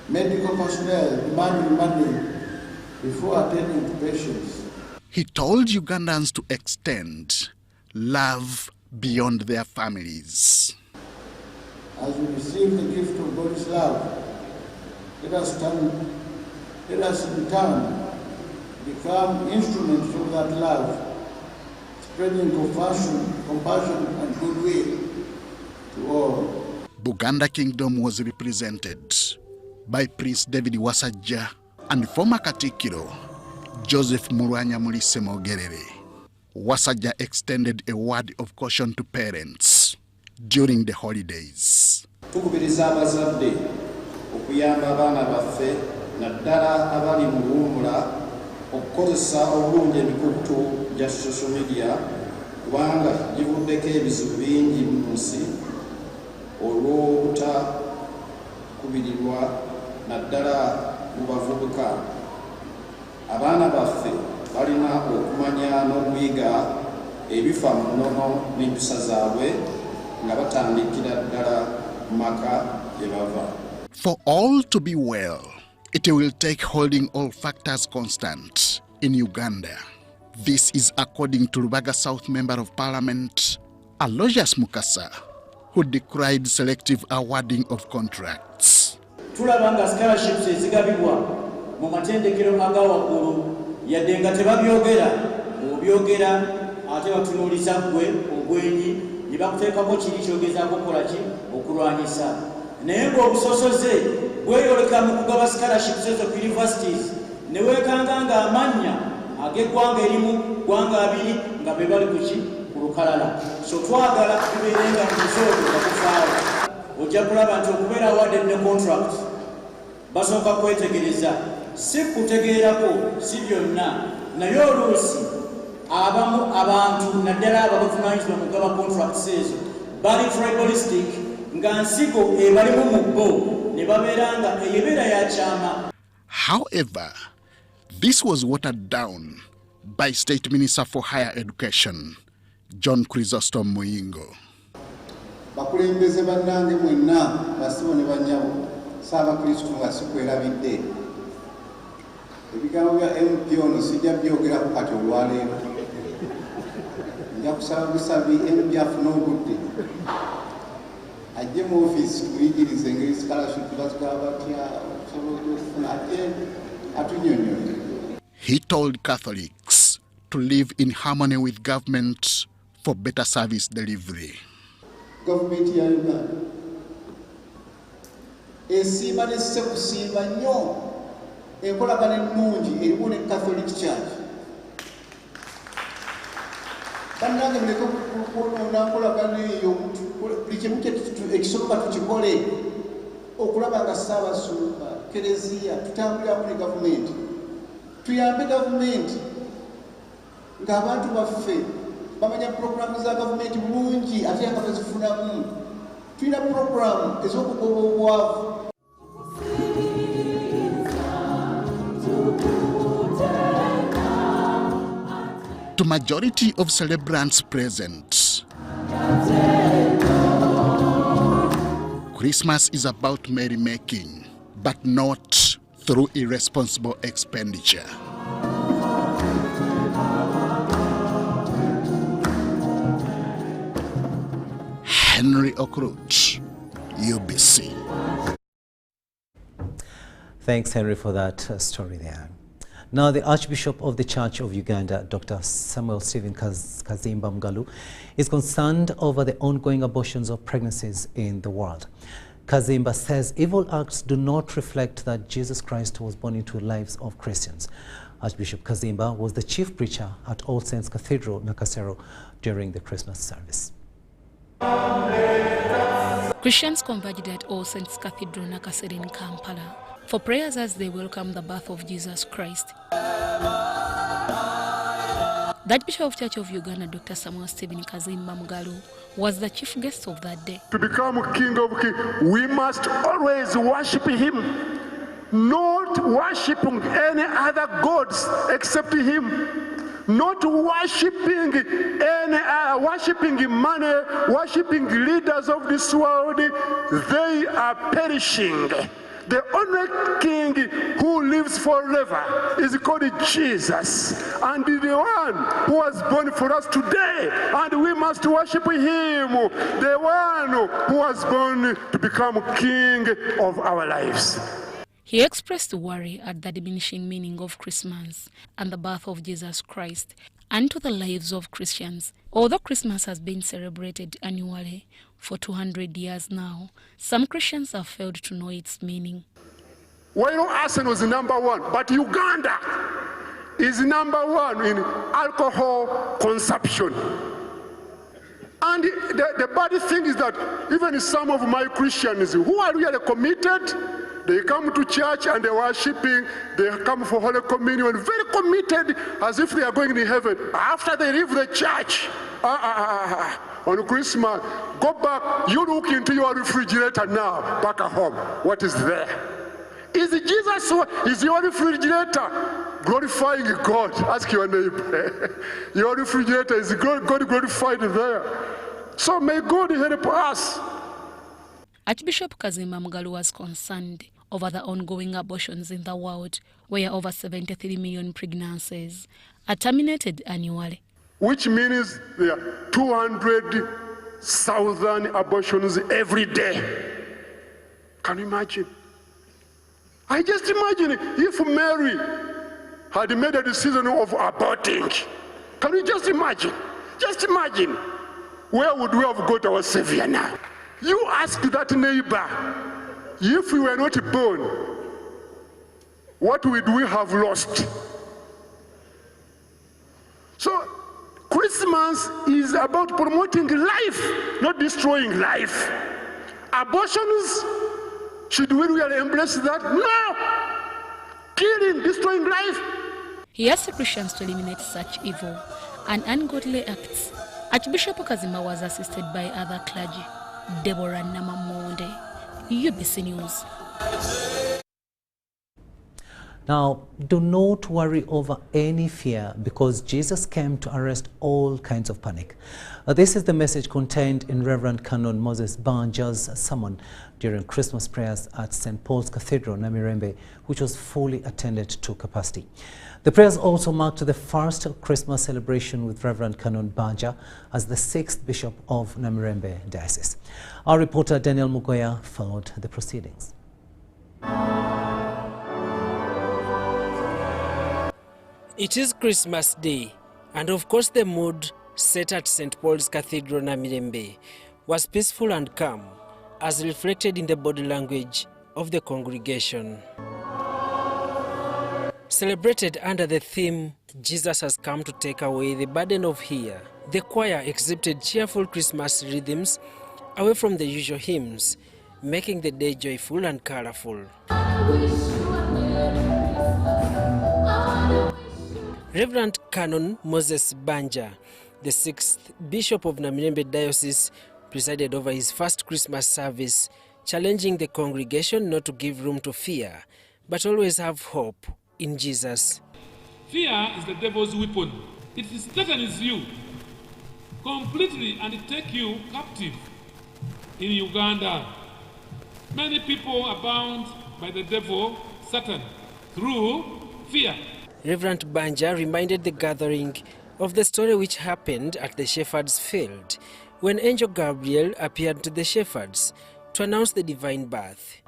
Medical personnel demanding money before attending to patients. He told Ugandans to extend love beyond their families. As we receive the gift of God's love, let us in turn become instruments of that love, spreading compassion and goodwill to all. Buganda Kingdom was represented by Prince David Wasajja and former Katikiro Joseph Murwanya Mulise Mogerere. Wasajja extended a word of caution to parents during the holidays. Tukubiriza abazadde okuyamba abaana baffe naddala abali mu buwummula okukozesa obulungi emikutu gya social media kubanga givuddeko ebizibu bingi mu nsi olw'obutakubirirwa naddala mu bavubuka. Abaana baffe balina okumanya n'okuyiga ebifa mu nnono n'empisa zaabwe nga batandikira ddala mu maka gye bava. For all to be well, it will take holding all factors constant in Uganda. This is according to Lubaga South Member of Parliament, Aloysius Mukasa, who decried selective awarding of contracts. Tulabanga scholarships ezigabibwa mu matendekero agawaggulu yadde nga tebabyogera obyogera ate batunuuliza gwe obwenyi ne bakuteekako kiri kyogezaako okukola ki okulwanyisa naye ng'obusosoze bweyoleka mu kugaba scholarships ezo ku universities ne weekanga ng'amannya ag'eggwanga erimu ggwanga abiri nga be bali ku ki ku lukalala. So twagala bibeerenga mu bisooto nga kufaawo ojja kulaba nti okubeera awarded ne contract basooka kwetegereza si kutegeerako si byonna naye oluusi abamu abantu naddala ababavunaanyizibwa mu kugaba contracts ezo bali tribalistic nga nsigo ebalimu mu bo ne babeera nga eyebeera ya kyama. However, this was watered down by State Minister for Higher Education, John Chrysostom Muyingo. Bakulembeze bannange mwenna basibo ne bannyabo Saabakristu nga sikwerabidde. Ebigambo bya MP ono sijja byogerako kati olwaleero. Nja kusaba busabi MP afune obudde ajje mu ofiisi tumuyigirize engeri scholarship bazigaba batya okusobola okufuna ate atunyonyole. He told Catholics to live in harmony with government for better service delivery. Government ya Uganda esiima nesse kusiima nnyo enkolagana ennungi erimu ne Catholic Church. Bannange muleke kwonoona nkolagana eyo buli kimu ekisoboka tukikole okulaba nga Ssaabasumba Kereziya tutambuliramu ne gavumenti tuyambe gavumenti ng'abantu baffe bamanya programu za gavumenti bulungi ate nga bazifunamu. Tulina programu ez'okugoba obwavu. To majority of celebrants present, Christmas is about merrymaking, but not through irresponsible expenditure. Henry Okrut, UBC. Thanks, Henry, for that story there. Now, the Archbishop of the Church of Uganda, Dr. Samuel Stephen Kazimba Mugalu, is concerned over the ongoing abortions of pregnancies in the world. Kazimba says evil acts do not reflect that Jesus Christ was born into the lives of Christians. Archbishop Kazimba was the chief preacher at All Saints Cathedral, Nakasero, during the Christmas service. Christians converged at All Saints Cathedral, Nakasero in Kampala for prayers as they welcome the birth of Jesus Christ. The Archbishop of Church of Uganda, Dr. Samuel Stephen Kazimba Mugalu, was the chief guest of that day. To become King of Kings, we must always worship Him, not worshiping any other gods except Him, not worshiping worshiping money, worshiping leaders of this world. They are perishing. The only king who lives forever is called Jesus, and the one who was born for us today, and we must worship him, the one who was born to become king of our lives. He expressed worry at the diminishing meaning of Christmas and the birth of Jesus Christ and to the lives of Christians. Although Christmas has been celebrated annually for 200 years now, some Christians have failed to know its meaning. While Arsenal is number one, but Uganda is number one in alcohol consumption. And the bad thing is that even some of my Christians who are really committed, they come to church and they're worshiping, they come for Holy Communion, very committed as if they are going to heaven. After they leave the church, on Christmas, go back, you look into your refrigerator now, back at home, what is there? Is Jesus, is your refrigerator glorifying God? Ask your neighbor. Your refrigerator, is God glorified there? So may God help us. Archbishop Kazimba Mugalu was concerned over the ongoing abortions in the world, where over 73 million pregnancies are terminated annually. Which means there are 200,000 abortions every day. Can you imagine? I just imagine if Mary had made a decision of aborting. Can you just imagine? Just imagine. Where would we have got our Savior now? You ask that neighbor, if we were not born, what would we have lost? So, Christmas is about promoting life, not destroying life. Abortions, should we really embrace that? No! Killing, destroying life. He asked Christians to eliminate such evil and ungodly acts. Archbishop Kazimba was assisted by other clergy. Deborah Namamonde, UBC News. Now, do not worry over any fear, because Jesus came to arrest all kinds of panic. This is the message contained in Reverend Canon Moses Banja's sermon during Christmas prayers at St. Paul's Cathedral, Namirembe, which was fully attended to capacity. The prayers also marked the first Christmas celebration with Reverend Canon Banja as the 6th Bishop of Namirembe Diocese. Our reporter Daniel Mugoya followed the proceedings. It is Christmas Day, and of course the mood set at St. Paul's Cathedral Namirembe was peaceful and calm, as reflected in the body language of the congregation. Celebrated under the theme, Jesus has come to take away the burden of fear, the choir exhibited cheerful Christmas rhythms away from the usual hymns, making the day joyful and colorful. Reverend Canon Moses Banja, the 6th Bishop of Namirembe Diocese, presided over his first Christmas service, challenging the congregation not to give room to fear, but always have hope in Jesus. Fear is the devil's weapon. It threatens you completely and it takes you captive. In Uganda, many people are bound by the devil, Satan, through fear. Reverend Banja reminded the gathering of the story which happened at the shepherd's field, when Angel Gabriel appeared to the shepherds to announce the divine birth.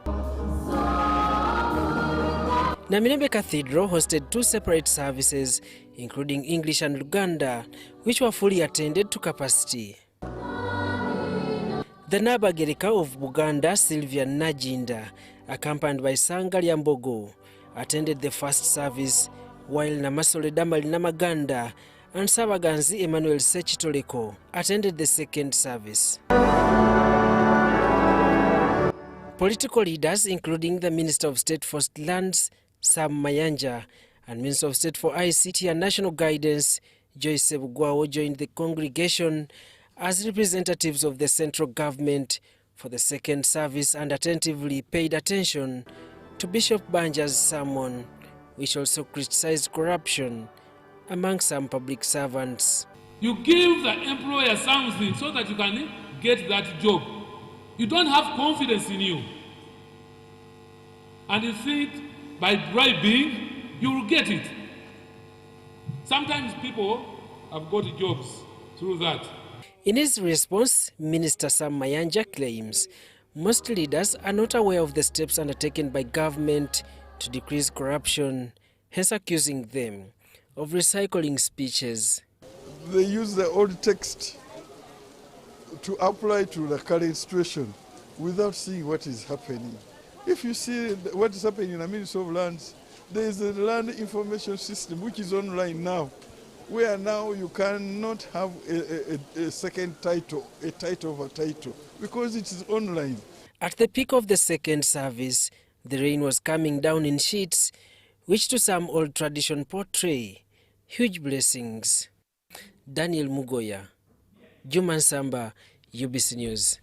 Namirembe Cathedral hosted 2 separate services, including English and Luganda, which were fully attended to capacity. The Nabagereka of Buganda, Sylvia Najinda, accompanied by Sanga Lyambogo, attended the first service, while Namasole Damali Namaganda and Sabaganzi Emmanuel Sechitoleko attended the second service. Political leaders, including the Minister of State for Lands, Sam Mayanja, and Minister of State for ICT and National Guidance, Joyce Bugwao, joined the congregation as representatives of the central government for the second service and attentively paid attention to Bishop Banja's sermon, which also criticized corruption among some public servants. You give the employer something so that you can get that job. You don't have confidence in you. and you think by bribing you will get it. Sometimes people have got jobs through that. In his response, Minister Sam Mayanja claims most leaders are not aware of the steps undertaken by government to decrease corruption, hence accusing them of recycling speeches. They use the old text to apply to the current situation without seeing what is happening. If you see what is happening in the Ministry of Lands, there is a land information system which is online now, where now you cannot have a second title, a title of a title, because it is online. At the peak of the second service, the rain was coming down in sheets, which to some old tradition portray huge blessings. Daniel Mugoya, Juman Samba, UBC News.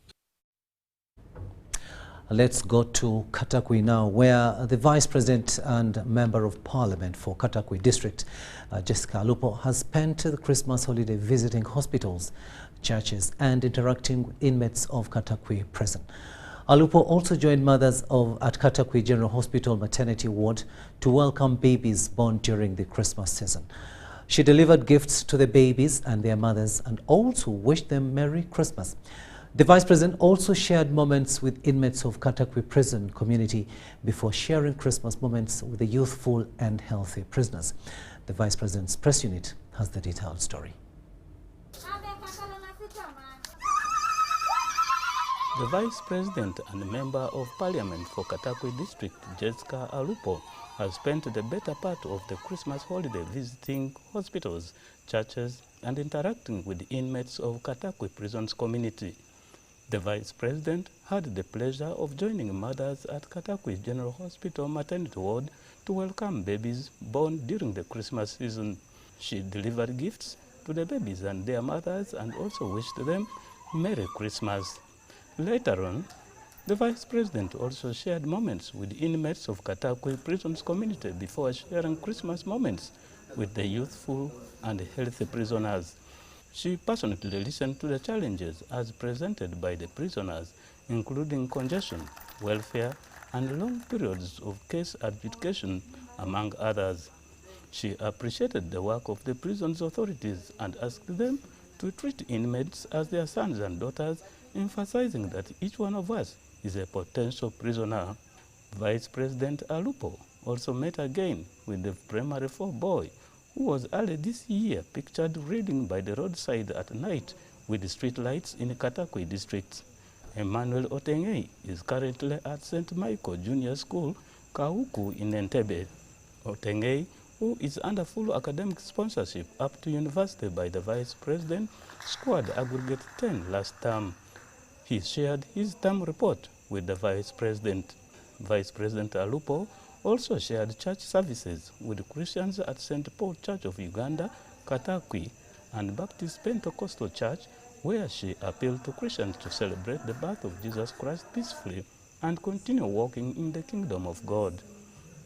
Let's go to Katakwi now, where the Vice President and Member of Parliament for Katakwi District, Jessica Alupo, has spent the Christmas holiday visiting hospitals, churches and interacting with inmates of Katakwi prison. Alupo also joined mothers at Katakwi General Hospital Maternity Ward to welcome babies born during the Christmas season. She delivered gifts to the babies and their mothers and also wished them Merry Christmas. The Vice President also shared moments with inmates of Katakwi prison community before sharing Christmas moments with the youthful and healthy prisoners. The Vice President's press unit has the detailed story. The Vice President and Member of Parliament for Katakwi District, Jessica Alupo, has spent the better part of the Christmas holiday visiting hospitals, churches and interacting with inmates of Katakwi prisons community. The Vice President had the pleasure of joining mothers at Katakwi General Hospital Maternity Ward to welcome babies born during the Christmas season. She delivered gifts to the babies and their mothers and also wished them Merry Christmas. Later on, the Vice President also shared moments with inmates of Katakwi prisons community before sharing Christmas moments with the youthful and healthy prisoners. She passionately listened to the challenges as presented by the prisoners, including congestion, welfare, and long periods of case adjudication, among others. She appreciated the work of the prison's authorities and asked them to treat inmates as their sons and daughters, emphasizing that each one of us is a potential prisoner. Vice President Alupo also met again with the primary 4 boy who was early this year pictured reading by the roadside at night with street lights in Katakwi district. Emmanuel Otengei is currently at St. Michael Junior School, Kauku in Entebbe. Otengei, who is under full academic sponsorship up to university by the Vice President, scored aggregate 10 last term. He shared his term report with the Vice President. Vice President Alupo also shared church services with Christians at St. Paul Church of Uganda, Katakwi, and Baptist Pentecostal Church, where she appealed to Christians to celebrate the birth of Jesus Christ peacefully and continue walking in the kingdom of God.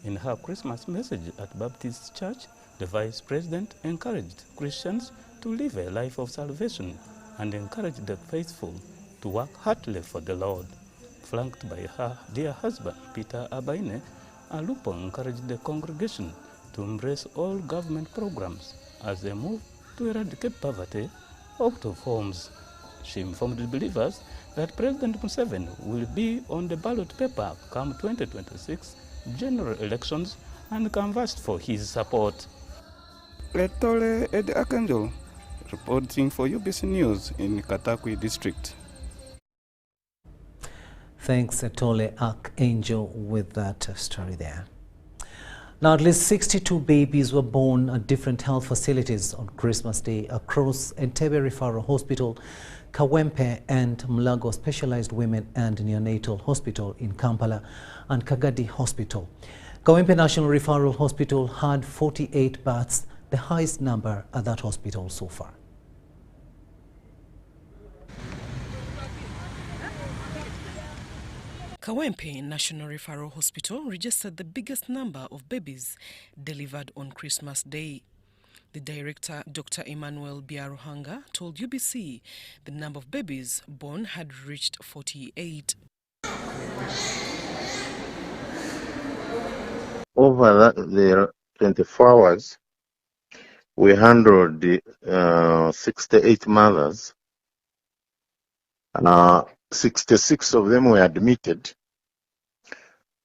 In her Christmas message at Baptist Church, the Vice President encouraged Christians to live a life of salvation and encouraged the faithful to work heartily for the Lord. Flanked by her dear husband, Peter Abaine, Alupo encouraged the congregation to embrace all government programs as they move to eradicate poverty out of homes. She informed the believers that President Museveni will be on the ballot paper come 2026 general elections and canvassed for his support. Letole Ed Archangel reporting for UBC News in Katakwi District. Thanks, Etole Archangel, with that story there. Now, at least 62 babies were born at different health facilities on Christmas Day across Entebbe Referral Hospital, Kawempe and Mulago Specialized Women and Neonatal Hospital in Kampala, and Kagadi Hospital. Kawempe National Referral Hospital had 48 births, the highest number at that hospital so far. Kawempe National Referral Hospital registered the biggest number of babies delivered on Christmas Day. The director, Dr. Emmanuel Biaruhanga, told UBC the number of babies born had reached 48. over the 24 hours, we handled 68 mothers. 66 of them were admitted,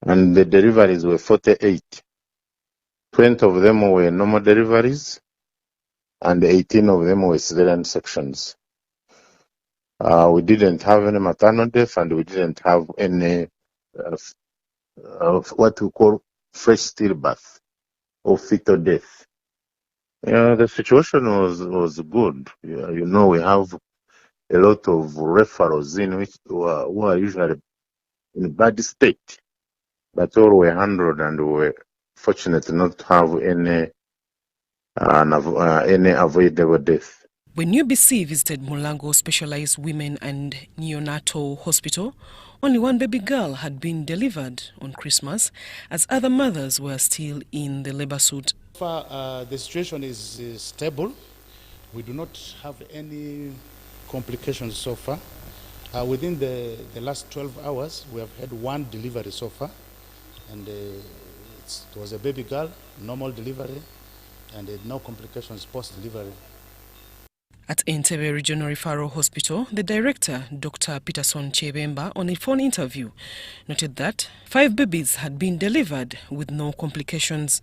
and the deliveries were 48. 20 of them were normal deliveries, and 18 of them were cesarean sections. We didn't have any maternal death, and we didn't have any what we call fresh stillbirth or fetal death. The situation was good. You know, we have a lot of referrals in which who are usually in bad state, but all were handled, and we were fortunate not to have any avoidable death. When UBC visited Mulango Specialized Women and Neonatal Hospital, only one baby girl had been delivered on Christmas, as other mothers were still in the labor suit. The situation is stable. We do not have any complications so far. Within the last 12 hours, we have had one delivery so far, and it was a baby girl, normal delivery, and no complications post-delivery. At Entebbe Regional Referral Hospital, the director, Dr. Peterson Chebemba, on a phone interview, noted that 5 babies had been delivered with no complications.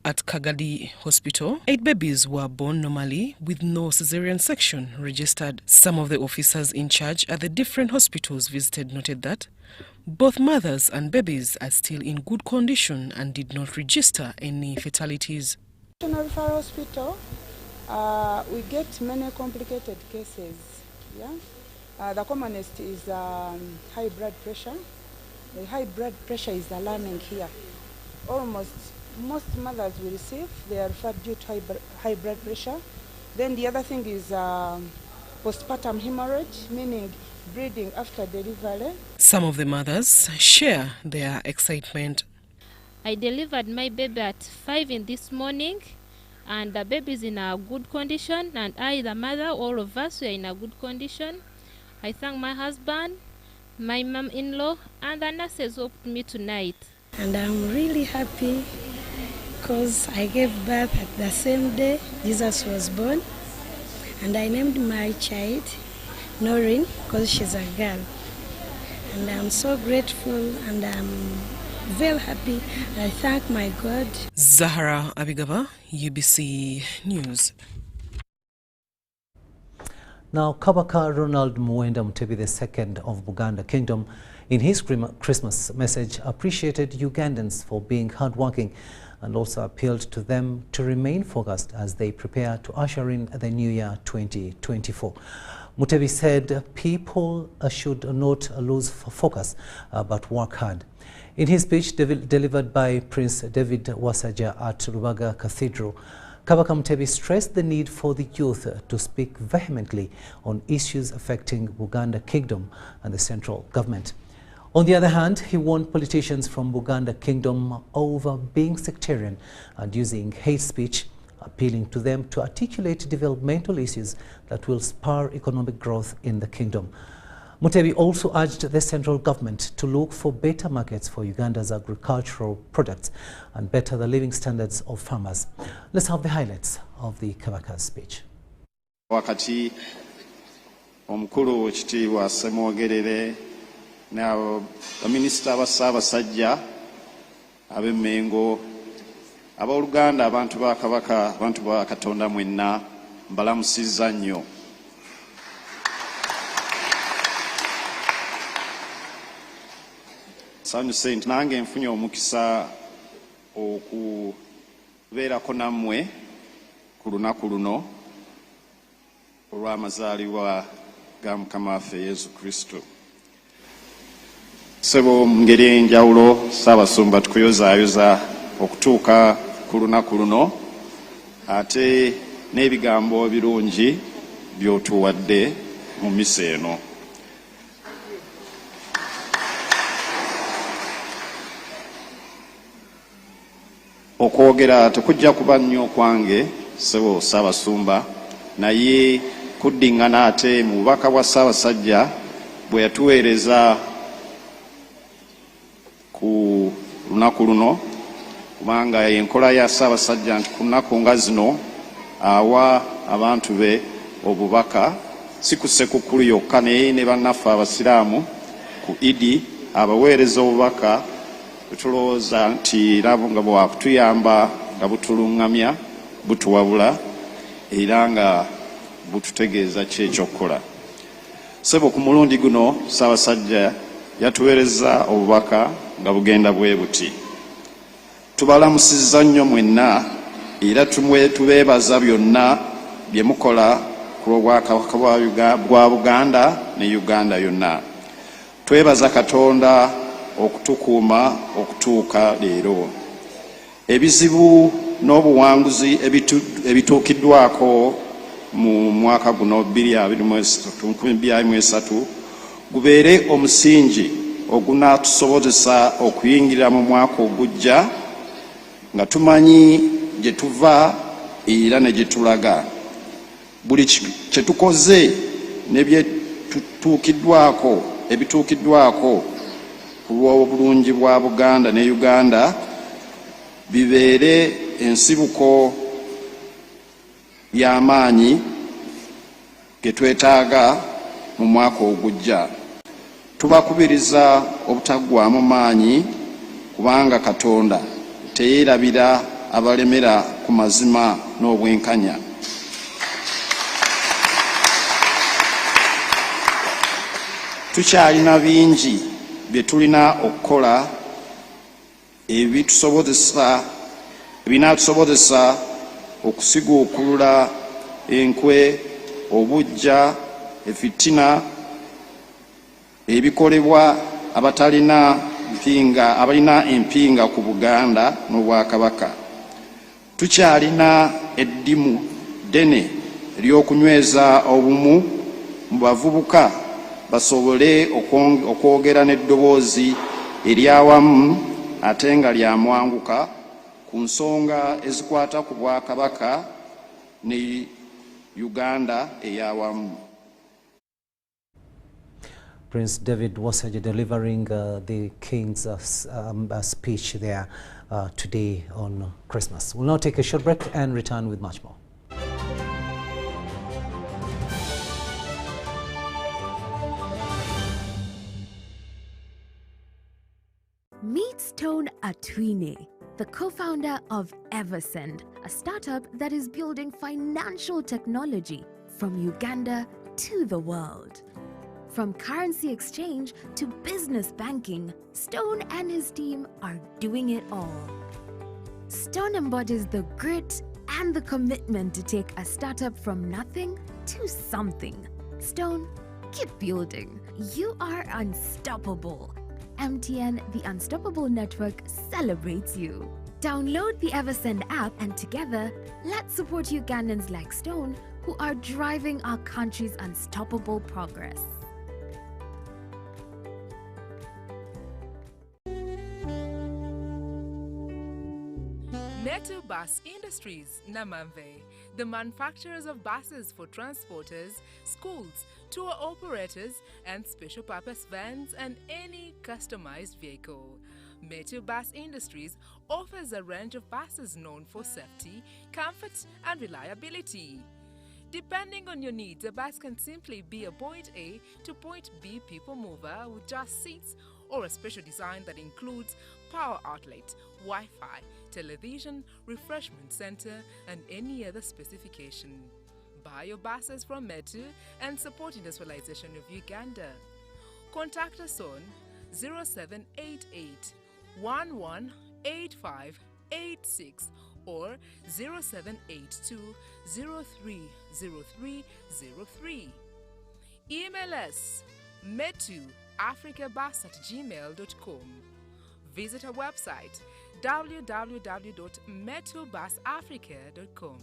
At Kagadi Hospital, 8 babies were born normally with no cesarean section registered. Some of the officers in charge at the different hospitals visited noted that both mothers and babies are still in good condition and did not register any fatalities. Regional Referral Hospital, we get many complicated cases. The commonest is high blood pressure. The high blood pressure is alarming here. Most mothers we receive, they are referred due to high blood pressure. Then the other thing is postpartum hemorrhage, meaning bleeding after delivery. Some of the mothers share their excitement. I delivered my baby at 5 in this morning, and the baby is in a good condition, and I, the mother, all of us, we are in a good condition. I thank my husband, my mom-in-law, and the nurses who helped me tonight. And I'm really happy because I gave birth at the same day Jesus was born, and I named my child Noreen because she's a girl. And I'm so grateful, and I'm very happy. I thank my God. Zahara Abigaba, UBC News. Now, Kabaka Ronald Muwenda Mutebi II of Buganda Kingdom, in his Christmas message, appreciated Ugandans for being hardworking and also appealed to them to remain focused as they prepare to usher in the new year 2024. Mutebi said people should not lose focus but work hard. In his speech delivered by Prince David Wasaja at Rubaga Cathedral, Kabaka Mutebi stressed the need for the youth to speak vehemently on issues affecting Buganda Kingdom and the central government. On the other hand, he warned politicians from Buganda Kingdom over being sectarian and using hate speech, appealing to them to articulate developmental issues that will spur economic growth in the kingdom. Mutebi also urged the central government to look for better markets for Uganda's agricultural products and better the living standards of farmers. Let's have the highlights of the Kabaka's speech. Wakati omukulu ekitiibwa Ssemwogerere n'abo baminisita ba Ssaabasajja ab'Emmengo abooluganda abantu ba Kabaka abantu ba Katonda mwenna mbalamusizza nnyo. Sanyuse nti nange nfunye omukisa okubeerako nammwe ku lunaku luno olw'amazaalibwa ga Mukama waffe Yesu Kristo. Ssebo mu ngeri enjawulo Ssaabasumba tukuyozaayoza okutuuka ku lunaku luno, ate n'ebigambo birungi by'otuwadde mu misa eno. Okwogera tekujja kuba nnyo kwange ssebo Ssaabasumba, naye kuddingana ate mu bubaka bwa Ssaabasajja bwe yatuweereza ku lunaku luno kubanga enkola ya Ssaabasajja ku nnaku nga zino awa abantu be obubaka si ku Ssekukkulu yokka naye ne bannaffe Abasiraamu ku Idi abaweereza obubaka tulowooza nti labo nga bwakutuyamba nga butuluŋŋamya butuwabula era nga bututegeeza ki ekyokukola. Ssebo ku mulundi guno Ssaabasajja yatuweereza obubaka nga bugenda bwe buti. Tubalamusizza nnyo mwenna era tubeebaza byonna bye mukola ku lw'Obwakabaka bwa Buganda ne Uganda yonna. Twebaza Katonda okutukuuma okutuuka leero. Ebizibu n'obuwanguzi ebituukiddwako mu mwaka guno 2023 gubeere omusingi ogunaatusobozesa okuyingira mu mwaka ogujja nga tumanyi gye tuva era ne gye tulaga. Buli kye tukoze ebituukiddwako ku lw'obulungi bwa Buganda ne Uganda bibeere ensibuko y'amaanyi ge twetaaga mu mwaka ogujja. Tubakubiriza obutaggwaamu maanyi kubanga Katonda teyeerabira abalemera ku mazima n'obwenkanya. Tukyalina bingi bye tulina okukola ebinaatusobozesa okusiguukulula enkwe, obuggya, efitina ebikolebwa abalina empinga ku Buganda n'Obwakabaka. Tukyalina eddimu ddene ery'okunyweza obumu mu bavubuka basobole okwogera n'eddoboozi eryawamu ate nga lya mwanguka ku nsonga ezikwata ku Bwakabaka ne Uganda eyawamu. Prince David Wasajja delivering the King's speech there today on Christmas. We'll now take a short break and return with much more. Meet Stone Atwine, the co-founder of Eversend, a startup that is building financial technology from Uganda to the world. From currency exchange to business banking, Stone and his team are doing it all. Stone embodies the grit and the commitment to take a startup from nothing to something. Stone, keep building. You are unstoppable. MTN, the Unstoppable Network, celebrates you. Download the Eversend app and together, let's support Ugandans like Stone who are driving our country's unstoppable progress. Metu Bus Industries, Namamve, the manufacturers of buses for transporters, schools, tour operators, and special purpose vans and any customized vehicle. Metu Bus Industries offers a range of buses known for safety, comfort, and reliability. Depending on your needs, a bus can simply be a point A to point B people mover with just seats, or a special design that includes power outlet, Wi-Fi, television, refreshment center, and any other specification. Buy your buses from Metu and support industrialization of Uganda. Contact us on 0788 118586 or 0782 030303. Email us metuafricabus@gmail.com. Visit our website www.metubusafrica.com.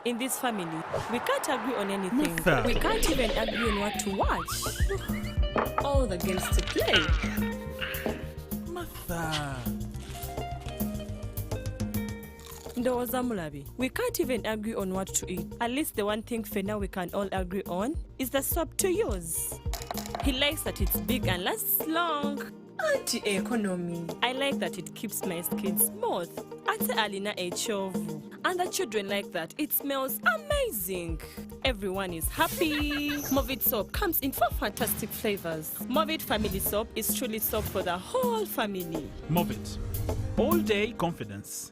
In this family, we can't agree on anything. Martha. We can't even agree on what to watch. All the games to play. Martha. Ndoza Mulabi, we can't even agree on what to eat. At least the one thing for now we can all agree on is the soap to use. He likes that it's big and lasts long. Anti-economy. I like that it keeps my skin smooth. Ate alina echovu. And the children like that. It smells amazing. Everyone is happy. Movit soap comes in 4 fantastic flavors. Movit family soap is truly soap for the whole family. Movit. All day confidence.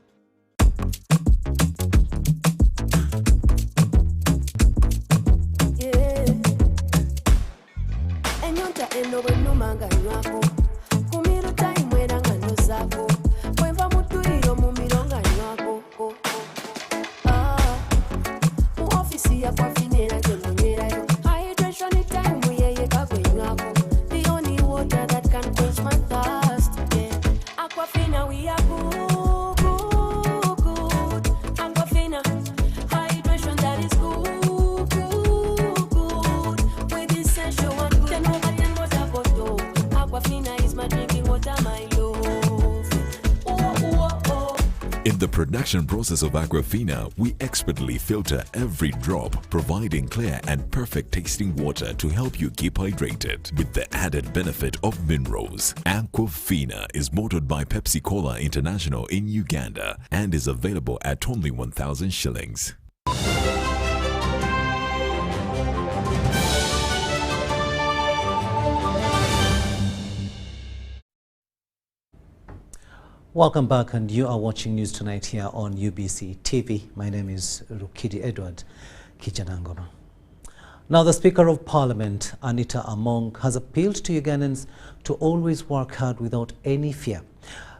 The only water that can quench my thirst. Yeah. Aquafina, we are good, good, good. Aquafina, hydration that is good, good, good. With essential and good. 10 over 10 water bottle. Aquafina is my drinking water, my love. Oh, oh, oh. In the production process of Aquafina, we expertly filter every drop, providing clear and perfect tasting water to help you keep hydrated with the added benefit of minerals. Aquafina is bottled by Pepsi Cola International in Uganda and is available at only 1,000 shillings. Welcome back, and you are watching News Tonight here on UBC TV. My name is Rukidi Edward Kijanangoma. Now, the Speaker of Parliament, Anita Among, has appealed to Ugandans to always work hard without any fear.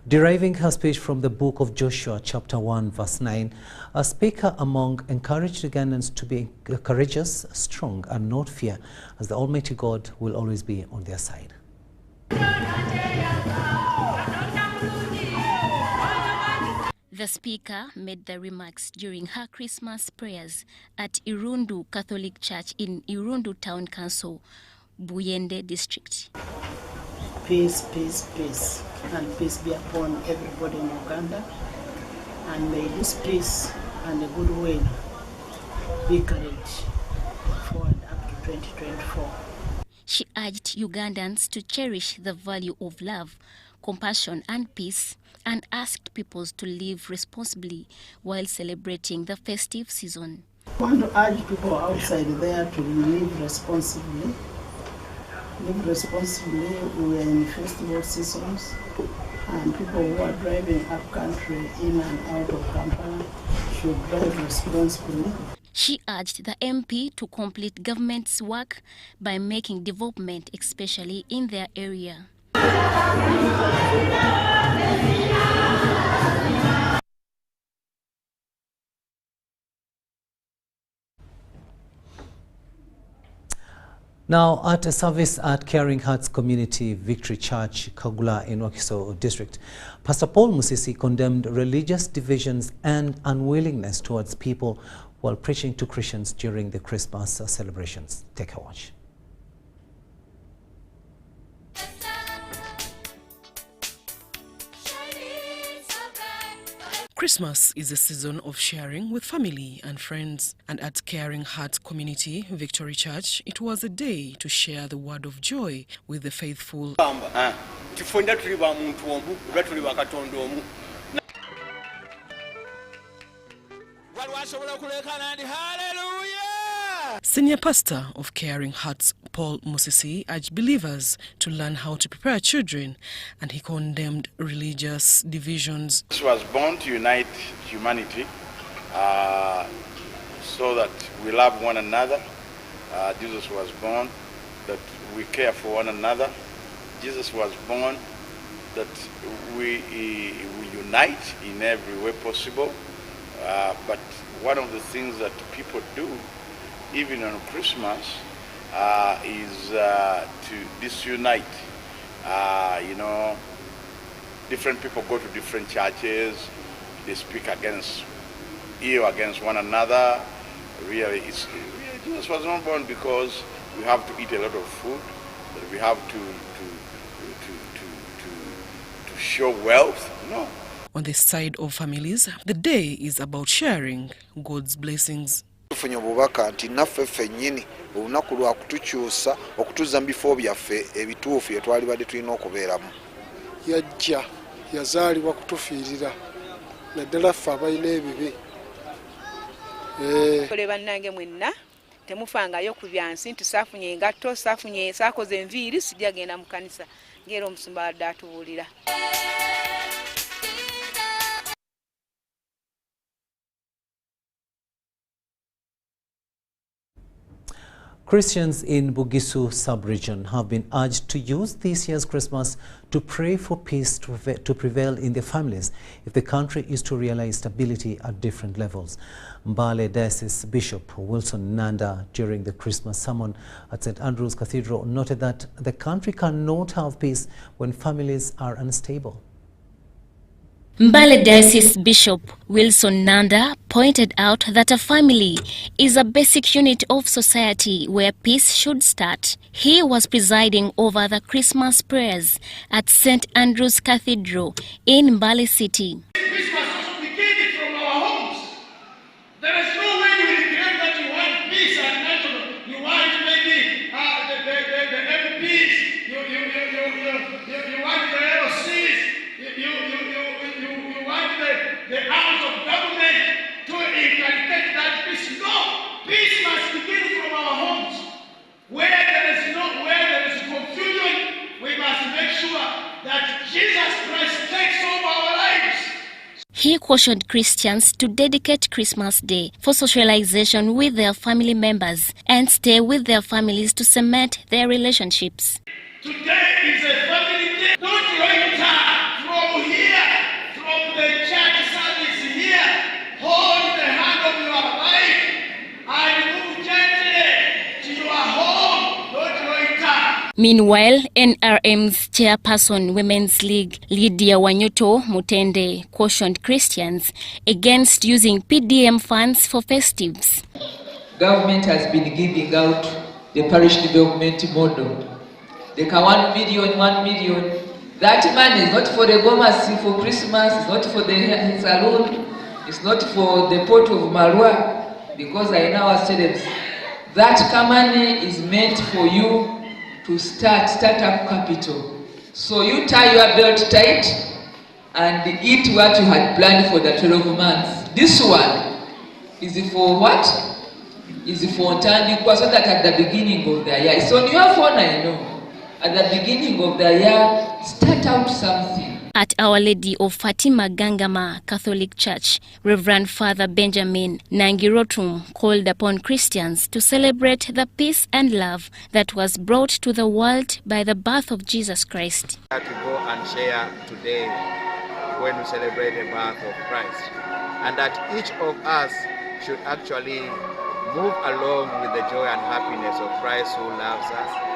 Deriving her speech from the book of Joshua, chapter 1, verse 9, Speaker Among encouraged Ugandans to be courageous, strong, and not fear, as the Almighty God will always be on their side. The Speaker made the remarks during her Christmas prayers at Irundu Catholic Church in Irundu Town Council, Buyende District. Peace, peace, peace, and peace be upon everybody in Uganda, and may this peace and the goodwill be carried forward up to 2024. She urged Ugandans to cherish the value of love, compassion and peace, and asked people to live responsibly while celebrating the festive season. I want to urge people outside there to live responsibly. Live responsibly. We are in festival seasons, and people who are driving up country, in and out of Kampala, should drive responsibly. She urged the MP to complete government's work by making development, especially in their area. Now, at a service at Caring Hearts Community Victory Church, Kagula in Wakiso District, Pastor Paul Musisi condemned religious divisions and unwillingness towards people while preaching to Christians during the Christmas celebrations. Take a watch. Christmas is a season of sharing with family and friends, and at Caring Hearts Community Victory Church, it was a day to share the word of joy with the faithful. Senior pastor of Caring Hearts, Paul Musisi, urged believers to learn how to prepare children, and he condemned religious divisions. Jesus was born to unite humanity so that we love one another. Jesus was born that we care for one another. Jesus was born that we unite in every way possible. But one of the things that people do, even on Christmas, is to disunite. You know, different people go to different churches, they speak against one another, Really, Jesus was not born because we have to eat a lot of food, that we have to show wealth. No. On the side of families, the day is about sharing God's blessings. Tufunye obubaka nti naffe ffennyini olunaku lwa kutukyusa okutuzza mu bifo byaffe ebituufu bye twali badde tulina okubeeramu. Yajja yazaalibwa kutufiirira naddala ffe abalina ebibi. Kole bannange mwenna temufangayo ku byansi nti saafunye engatto saakoze enviiri sijja genda mu kanisa ng'era omusumba wadde atubuulira. Christians in Bugisu sub-region have been urged to use this year's Christmas to pray for peace to prevail in their families if the country is to realize stability at different levels. Mbale Diocese Bishop Wilson Nanda, during the Christmas sermon at St. Andrew's Cathedral, noted that the country cannot have peace when families are unstable. Mbale Diocese Bishop Wilson Nanda pointed out that a family is a basic unit of society where peace should start. He was presiding over the Christmas prayers at St. Andrew's Cathedral in Mbale City. Christmas must begin from our homes. There is no way you will claim that you want peace and national. You want maybe the MPs, you want the LOCs, you want the arms of government to inculcate that peace. No, peace must begin from our homes. Where there is confusion, we must make sure that Jesus Christ takes over our lives. He cautioned Christians to dedicate Christmas Day for socialization with their family members and stay with their families to cement their relationships. Today is a family day. Don't loiter from here, from the church service here. Hold the hand of your wife and move gently to your home. Don't loiter. Meanwhile, NRM's chairperson Women's League Lydia Wanyuto Mutende cautioned Christians against using PDM funds for festives. Government has been giving out the parish development model. They can 1 million. That money is not for the Gomas for Christmas, it's not for the saloon, it's not for the port of Marua, because I know our students. That money is meant for you to start up capital. So you tie your belt tight and eat what you had planned for the 12 months. This one is for what? Is for Ntandikwa, so that at the beginning of the year, it's on your phone, I know. At the beginning of the year, start out something. At Our Lady of Fatima Gangama Catholic Church, Reverend Father Benjamin Nangirotum called upon Christians to celebrate the peace and love that was brought to the world by the birth of Jesus Christ. To go and share today when we celebrate the birth of Christ, and that each of us should actually move along with the joy and happiness of Christ who loves us.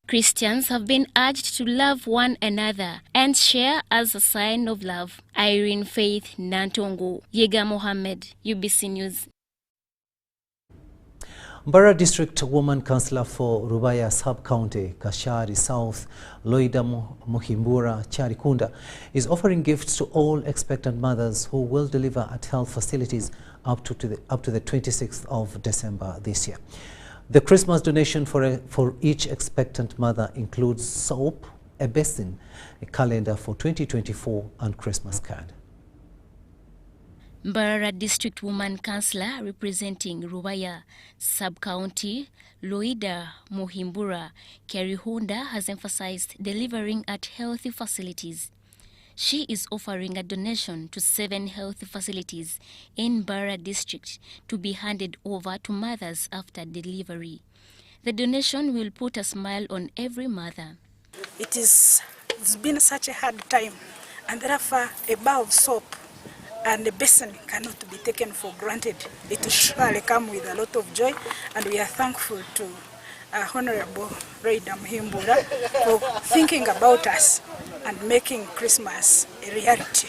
Christians have been urged to love one another and share as a sign of love. Irene Faith Nantongo, Yega Mohammed, UBC News. Mbara District Woman Councillor for Rubaya Sub-County, Kashari South, Loida Muhimbura Charikunda, is offering gifts to all expectant mothers who will deliver at health facilities up to the 26th of December this year. The Christmas donation for each expectant mother includes soap, a basin, a calendar for 2024 and Christmas card. Mbara District Woman Councillor representing Rubaya Sub-County, Loida Muhimbura Kerihunda, has emphasized delivering at healthy facilities. She is offering a donation to 7 health facilities in Mbara District to be handed over to mothers after delivery. The donation will put a smile on every mother. It's been such a hard time, and therefore a bar of soap and a basin cannot be taken for granted. It will surely come with a lot of joy, and we are thankful to Honorable Loida Muhimbura for thinking about us and making Christmas a reality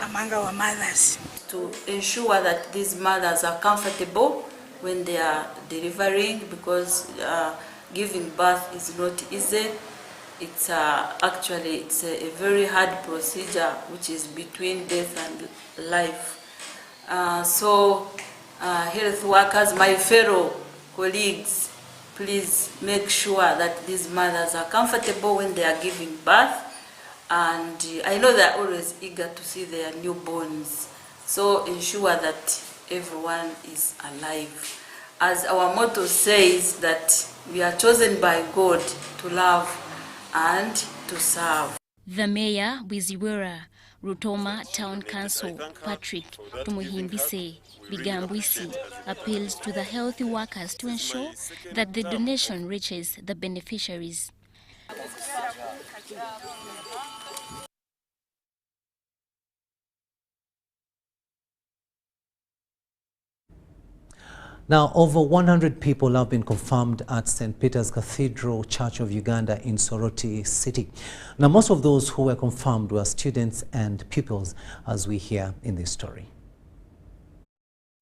among our mothers. To ensure that these mothers are comfortable when they are delivering, because giving birth is not easy. It's actually a very hard procedure, which is between death and life. So health workers, my fellow colleagues, please make sure that these mothers are comfortable when they are giving birth. And I know they're always eager to see their newborns. So ensure that everyone is alive. As our motto says, that we are chosen by God to love and to serve. The Mayor, Wiziwera, Rutoma Town Council, Patrick Tumuhimbise Bigambwisi, appeals to the health workers to ensure that the donation reaches the beneficiaries. Now, over 100 people have been confirmed at St. Peter's Cathedral Church of Uganda in Soroti City. Now, most of those who were confirmed were students and pupils, as we hear in this story.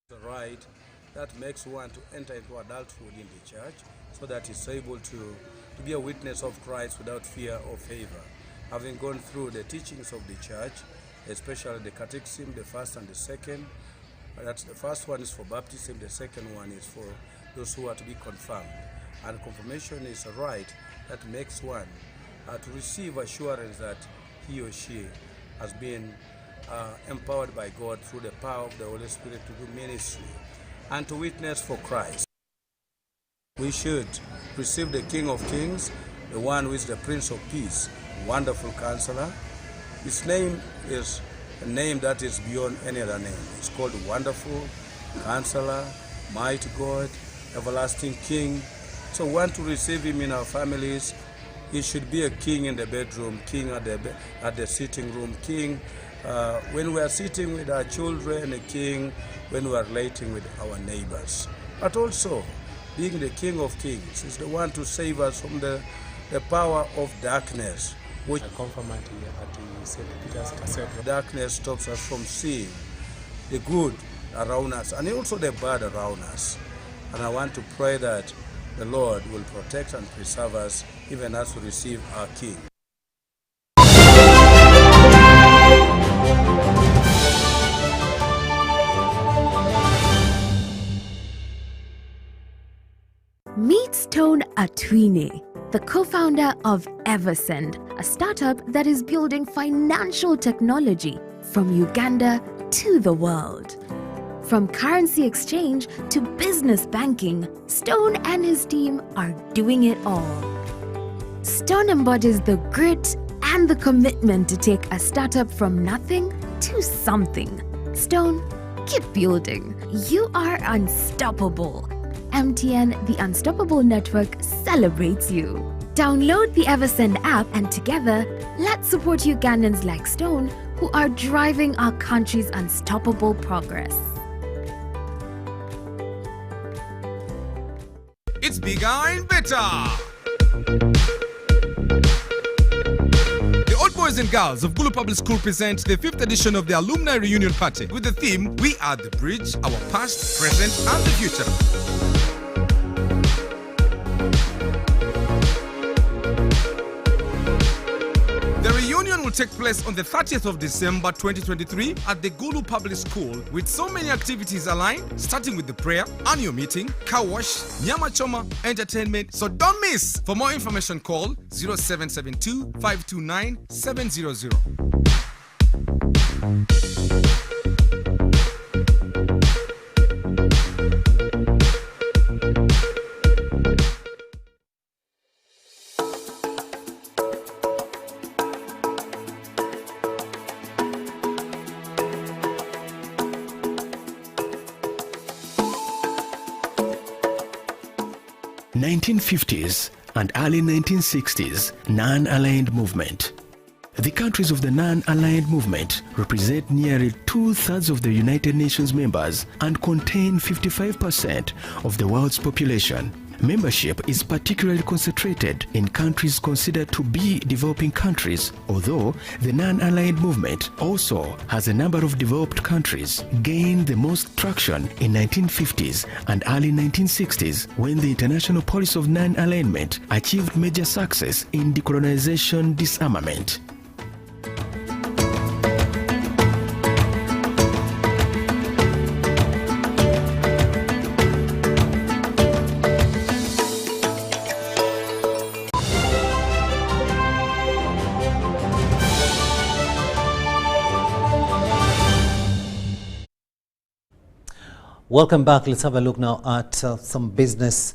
The right that makes one to enter into adulthood in the church, so that he's able to be a witness of Christ without fear or favor. Having gone through the teachings of the church, especially the catechism, the first and the second, that's the first one is for baptism, the second one is for those who are to be confirmed. And confirmation is a right that makes one to receive assurance that he or she has been empowered by God through the power of the Holy Spirit to do ministry and to witness for Christ. We should receive the King of Kings, the one who is the Prince of Peace, Wonderful Counselor. His name is a name that is beyond any other name. It's called Wonderful Counselor, Mighty God, Everlasting King. So we want to receive him in our families. He should be a king in the bedroom, king at the sitting room, king when we are sitting with our children, a king when we are relating with our neighbors. But also, being the King of Kings is the one to save us from the power of darkness. Which confirmant here at the St. Peter's Cathedral. Darkness stops us from seeing the good around us and also the bad around us. And I want to pray that the Lord will protect and preserve us even as we receive our King. Meet Stone Atwine, the co-founder of Eversend, a startup that is building financial technology from Uganda to the world. From currency exchange to business banking, Stone and his team are doing it all. Stone embodies the grit and the commitment to take a startup from nothing to something. Stone, keep building. You are unstoppable. MTN, the Unstoppable Network, celebrates you. Download the Eversend app and together, let's support Ugandans like Stone who are driving our country's unstoppable progress. It's bigger and better! The Old Boys and Girls of Gulu Public School present the 5th edition of the Alumni Reunion Party with the theme, We Are the Bridge, Our Past, Present and the Future. The reunion will take place on the 30th of December 2023 at the Gulu Public School with so many activities aligned, starting with the prayer, annual meeting, car wash, nyama choma, entertainment. So don't miss! For more information, call 0772 529 700. (1950s) and early 1960s non-aligned movement. The countries of the non-aligned movement represent nearly 2/3 of the United Nations members and contain 55% of the world's population. Membership is particularly concentrated in countries considered to be developing countries, although the non-aligned movement also has a number of developed countries gained the most traction in 1950s and early 1960s when the international policy of non-alignment achieved major success in decolonization disarmament. Welcome back. Let's have a look now at some business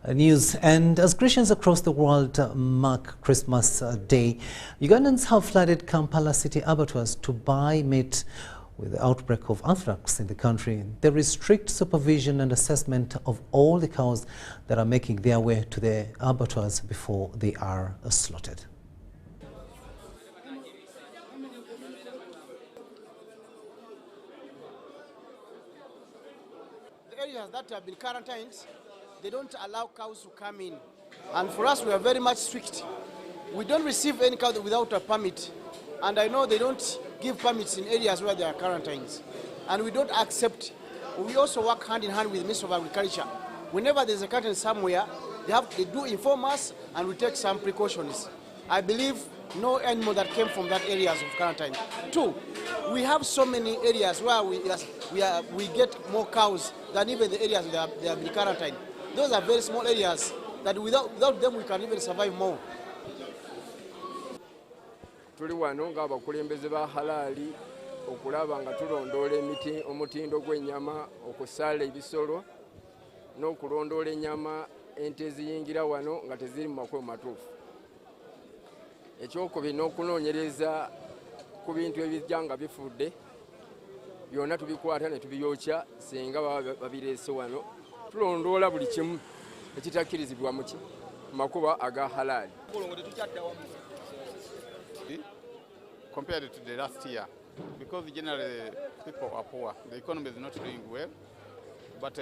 news. And as Christians across the world mark Christmas Day, Ugandans have flooded Kampala city abattoirs to buy meat. With the outbreak of anthrax in the country, there is strict supervision and assessment of all the cows that are making their way to the abattoirs before they are slaughtered. Areas that have been quarantined, they don't allow cows to come in. And for us, we are very much strict. We don't receive any cow without a permit. And I know they don't give permits in areas where there are quarantines. And we don't accept. We also work hand in hand with the Ministry of Agriculture. Whenever there's a quarantine somewhere, they do inform us and we take some precautions. I believe no animal that came from that areas of quarantine. Two, we have so many areas where we get more cows than even the areas that they have been quarantined. Those are very small areas that without them we can even survive more. Tuli wano ng'abakulembeze ba halali okulaba nga tulondoola omutindo gw'ennyama, okusala ebisolo n'okulondoola ennyama ente eziyingira wano nga teziri mu makubo matuufu. Ekyokubiri n'okunoonyereza ku bintu ebijja nga bifudde byonna tubikwata ne tubiyokya singa babireese wano. Tulondoola buli kimu ekitakkirizibwa mu makuba aga halali. Compared to the last year, because generally people are poor, the economy is not doing well, but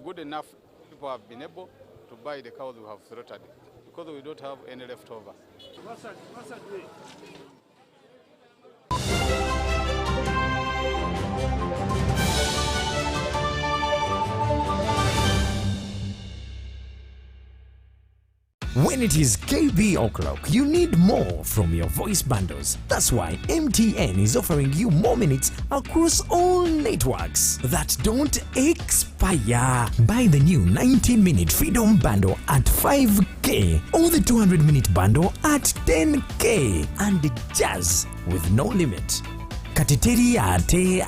good enough people have been able to buy the cows we have slaughtered because we don't have any leftover. When it is KB o'clock, you need more from your voice bundles. That's why MTN is offering you more minutes across all networks that don't expire. Buy the new 19-minute Freedom Bundle at 5K or the 200-minute bundle at 10K and jazz with no limit. Katiteri ate,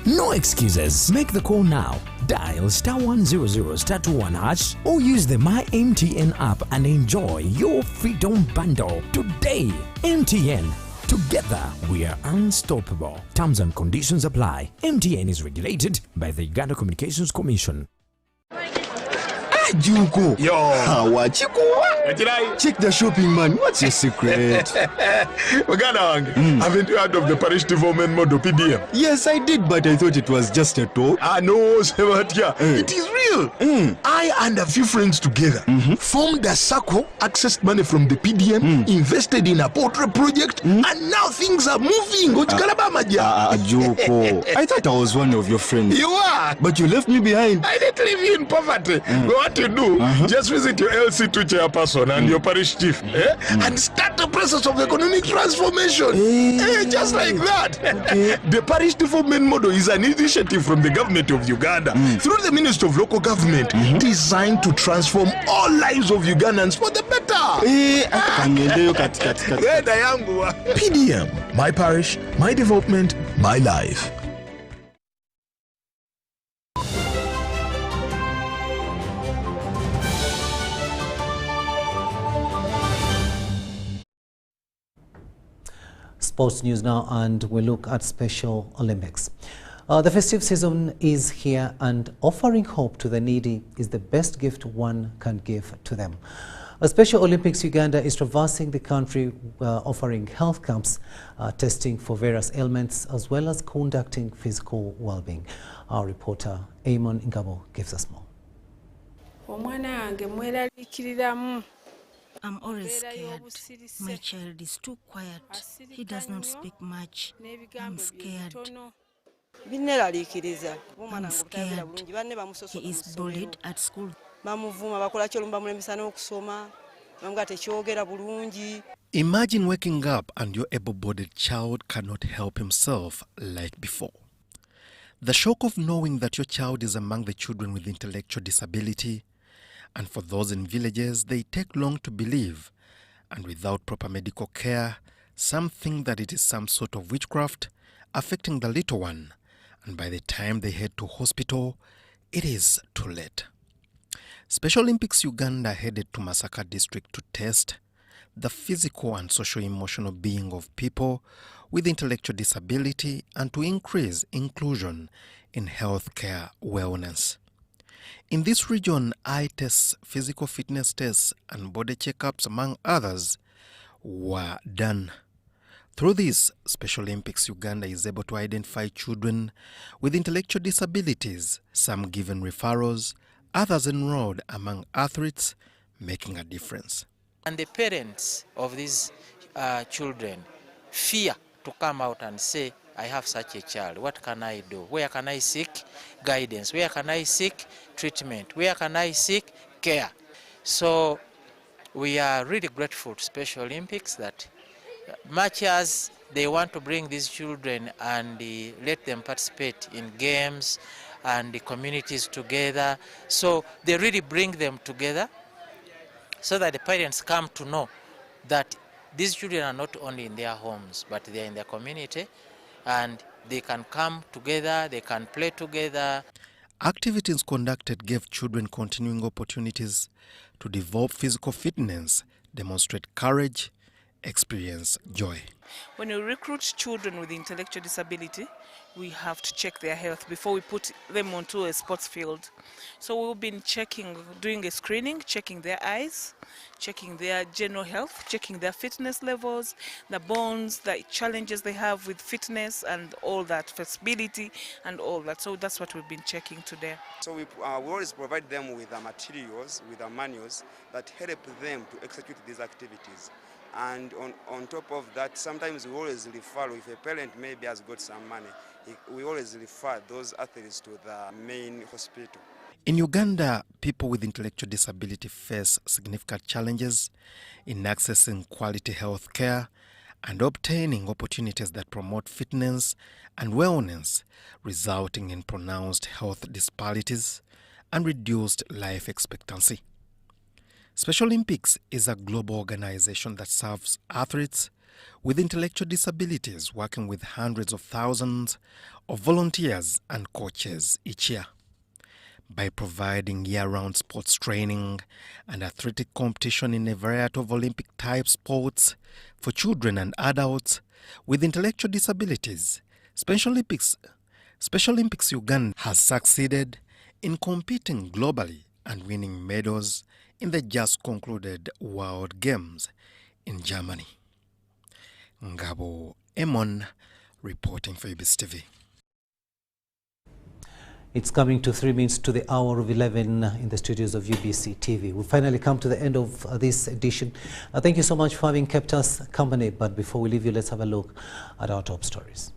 no excuses. Make the call now. Dial *100 *21 hash or use the My MTN app and enjoy your Freedom Bundle today. MTN. Together we are unstoppable. Terms and conditions apply. MTN is regulated by the Uganda Communications Commission. Juko. Yo. Check the shopping, man. What's your secret? Haven't you heard of the parish development model, PDM? Yes, I did, but I thought it was just a talk. No, Sebatia. It is real. I and a few friends together formed a circle, accessed money from the PDM, invested in a poultry project, and now things are moving. Juko. I thought I was one of your friends. You are. But you left me behind. I didn't leave you in poverty. What you do, just visit your LC2 chairperson and your parish chief and start the process of economic transformation. Just like that. The parish development model is an initiative from the government of Uganda through the Ministry of Local Government designed to transform all lives of Ugandans for the better. PDM, my parish, my development, my life. Sports news now, and we look at Special Olympics. The festive season is here, and offering hope to the needy is the best gift one can give to them. Special Olympics Uganda is traversing the country offering health camps, testing for various ailments, as well as conducting physical well-being. Our reporter Amon Ngabo gives us more. I'm always scared. My child is too quiet. He does not speak much. I'm scared. I'm scared. He is bullied at school. Imagine waking up and your able-bodied child cannot help himself like before. The shock of knowing that your child is among the children with intellectual disability, and for those in villages, they take long to believe, and without proper medical care, some think that it is some sort of witchcraft affecting the little one, and by the time they head to hospital, it is too late. Special Olympics Uganda headed to Masaka district to test the physical and socio-emotional being of people with intellectual disability and to increase inclusion in healthcare wellness. In this region, eye tests, physical fitness tests, and body checkups, among others, were done. Through this, Special Olympics Uganda is able to identify children with intellectual disabilities, some given referrals, others enrolled among athletes, making a difference. And the parents of these children fear to come out and say, I have such a child, what can I do? Where can I seek guidance? Where can I seek treatment? Where can I seek care? So we are really grateful to Special Olympics that much as they want to bring these children and let them participate in games and the communities together, so they really bring them together so that the parents come to know that these children are not only in their homes, but they are in their community, and they can come together, they can play together. Activities conducted gave children continuing opportunities to develop physical fitness, demonstrate courage, experience joy. When we recruit children with intellectual disability, we have to check their health before we put them onto a sports field. So we've been doing a screening, checking their eyes, checking their general health, checking their fitness levels, the bones, the challenges they have with fitness and all that, flexibility and all that. So that's what we've been checking today. So we always provide them with materials, with manuals that help them to execute these activities. And on top of that, sometimes we always refer, if a parent maybe has got some money, we always refer those athletes to the main hospital. In Uganda, people with intellectual disability face significant challenges in accessing quality health care and obtaining opportunities that promote fitness and wellness, resulting in pronounced health disparities and reduced life expectancy. Special Olympics is a global organization that serves athletes with intellectual disabilities, working with hundreds of thousands of volunteers and coaches each year. By providing year-round sports training and athletic competition in a variety of Olympic-type sports for children and adults with intellectual disabilities, Special Olympics Uganda has succeeded in competing globally and winning medals in the just concluded World Games in Germany. Ngabo Emon reporting for UBC TV. It's coming to 3 minutes to the hour of 11 in the studios of UBC TV. We finally come to the end of this edition. Thank you so much for having kept us company. But before we leave you, let's have a look at our top stories.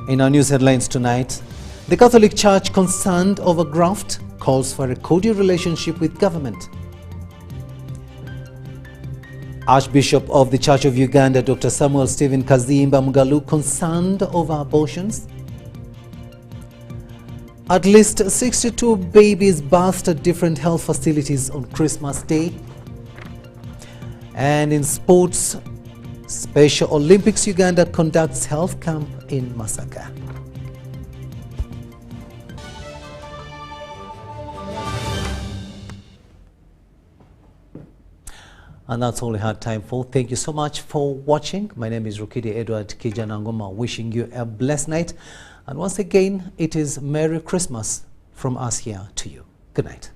In our news headlines tonight, the Catholic Church concerned over graft calls for a cordial relationship with government. Archbishop of the Church of Uganda, Dr. Samuel Stephen Kazimba Mugalu, concerned over abortions. At least 62 babies birthed at different health facilities on Christmas Day. And in sports, Special Olympics Uganda conducts health camp in Masaka. And that's all we had time for. Thank you so much for watching. My name is Rukidi Edward Kijanangoma, wishing you a blessed night. And once again, it is Merry Christmas from us here to you. Good night.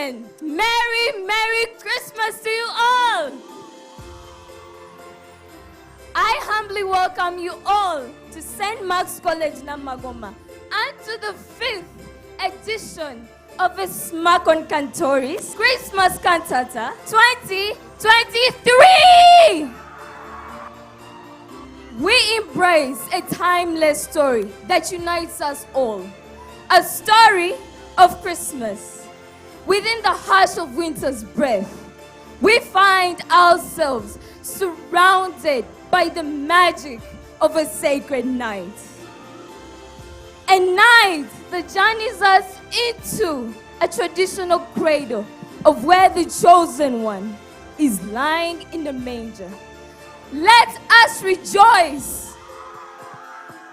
gentlemen, Merry Christmas to you all. I humbly welcome you all to St. Mark's College Namagoma and to the 5th edition of the Smakon Cantori's Christmas Cantata 2023. We embrace a timeless story that unites us all. A story of Christmas. Within the hush of winter's breath, we find ourselves surrounded by the magic of a sacred night. A night that journeys us into a traditional cradle of where the chosen one is lying in the manger. Let us rejoice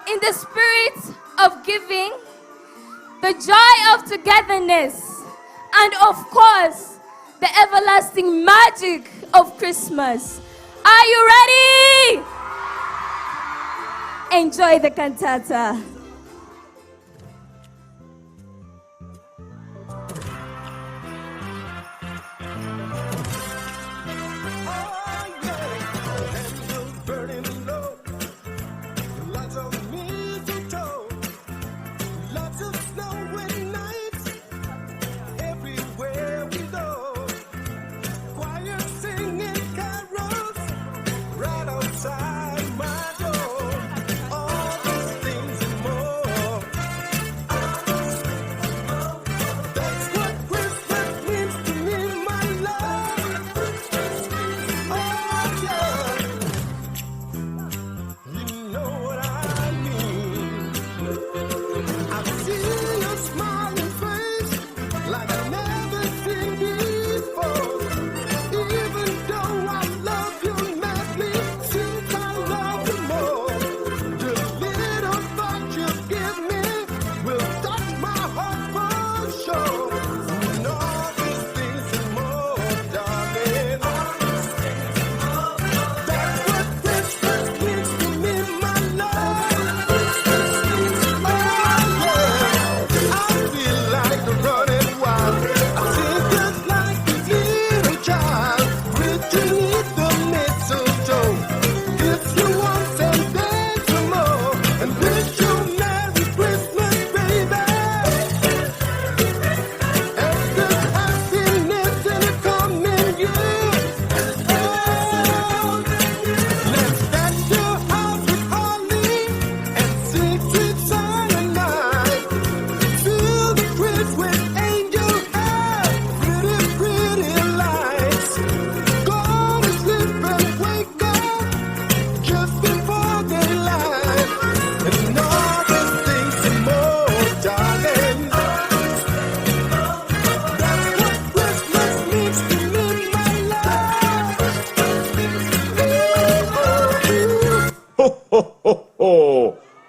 in the spirit of giving, the joy of togetherness, and of course, the everlasting magic of Christmas. Are you ready? Enjoy the cantata.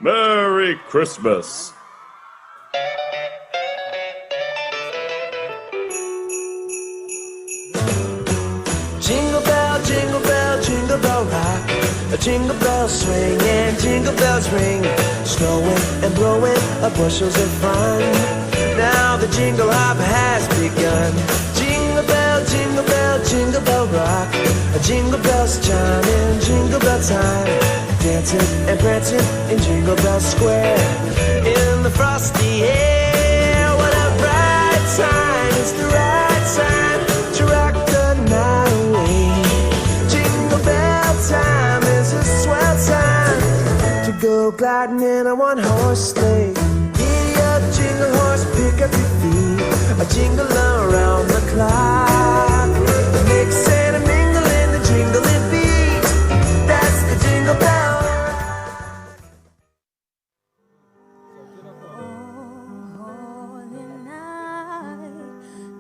Merry Christmas. Jingle bell, jingle bell, jingle bell rock. A jingle bell swing and jingle bells ring. Snowing and blowing bushels of fun. Now the jingle hop has begun. Jingle bell, jingle bell, jingle bell rock. Jingle bells chiming, jingle bell time. Dancing and prancing in Jingle Bell Square. In the frosty air, what a bright time. It's the right time to rock the night away. Jingle bell time is a swell time to go gliding in a one-horse sleigh. Giddy up, jingle horse, pick up your feet. A jingle around the clock. Mix and a mingle in the jingling beat. That's the Jingle Bell.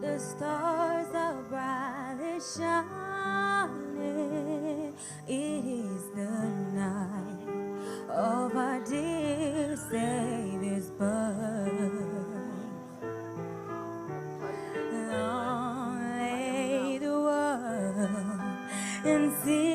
The stars are brightly shining. It is the night of our dear Savior's birth. Long lay the world and see